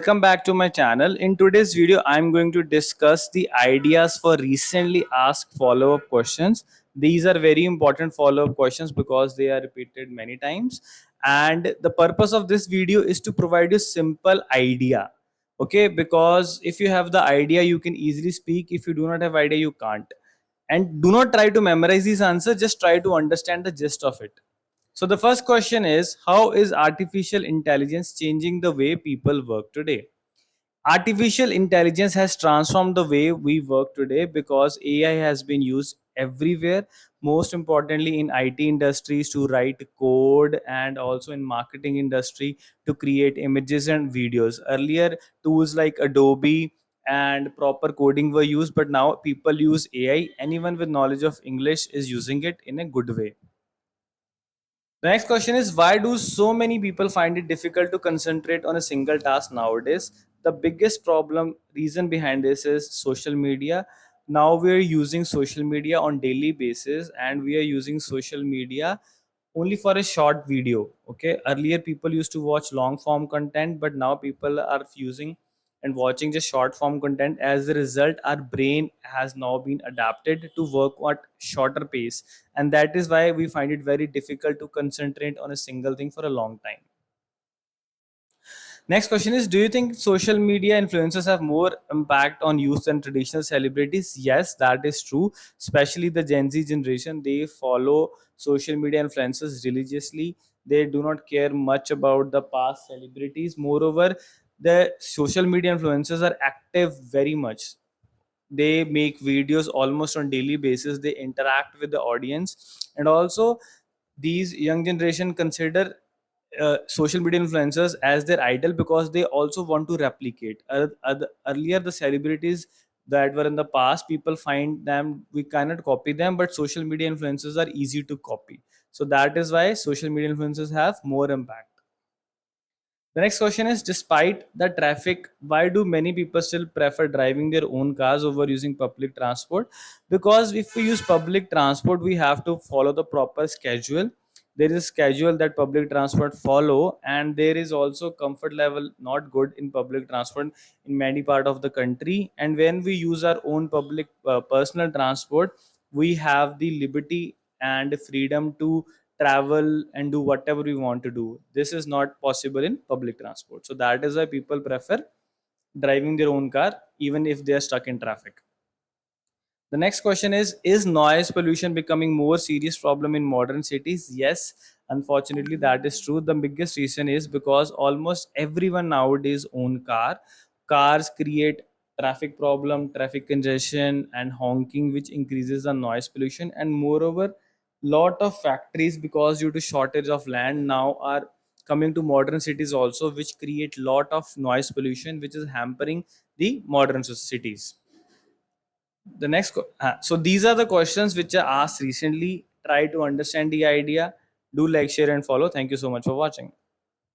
Welcome back to my channel. In today's video, I'm going to discuss the ideas for recently asked follow-up questions. These are very important follow-up questions because they are repeated many times. And the purpose of this video is to provide you simple idea. Okay, because if you have the idea, you can easily speak. If you do not have idea, you can't. And do not try to memorize these answers, just try to understand the gist of it. So the first question is, how is artificial intelligence changing the way people work today? Artificial intelligence has transformed the way we work today because AI has been used everywhere, most importantly in IT industries to write code and also in marketing industry to create images and videos. Earlier tools like Adobe and proper coding were used, but now people use AI. Anyone with knowledge of English is using it in a good way. The next question is, why do so many people find it difficult to concentrate on a single task nowadays? The biggest problem reason behind this is social media. Now we are using social media on daily basis and we are using social media only for a short video. Okay, earlier people used to watch long form content, but now people are using and watching just short form content. As a result, our brain has now been adapted to work at shorter pace, and that is why we find it very difficult to concentrate on a single thing for a long time. Next question is, do you think social media influencers have more impact on youth than traditional celebrities? Yes, that is true. Especially the Gen Z generation, they follow social media influencers religiously. They do not care much about the past celebrities. Moreover, the social media influencers are active very much. They make videos almost on daily basis. They interact with the audience, and also these young generation consider social media influencers as their idol because they also want to replicate. Earlier the celebrities that were in the past, people find them, we cannot copy them, but social media influencers are easy to copy. So that is why social media influencers have more impact. The next question is, despite the traffic, why do many people still prefer driving their own cars over using public transport? Because if we use public transport, we have to follow the proper schedule. There is a schedule that public transport follow, and there is also comfort level not good in public transport in many part of the country. And when we use our own public personal transport, we have the liberty and freedom to travel and do whatever we want to do. This is not possible in public transport. So that is why people prefer driving their own car even if they are stuck in traffic. The next question is noise pollution becoming more serious problem in modern cities? Yes, unfortunately that is true. The biggest reason is because almost everyone nowadays own car. Cars create traffic problem, traffic congestion and honking, which increases the noise pollution. And moreover, lot of factories, because due to shortage of land, now are coming to modern cities also, which create lot of noise pollution, which is hampering the modern cities. So these are the questions which are asked recently. Try to understand the idea. Do like, share and follow. Thank you so much for watching.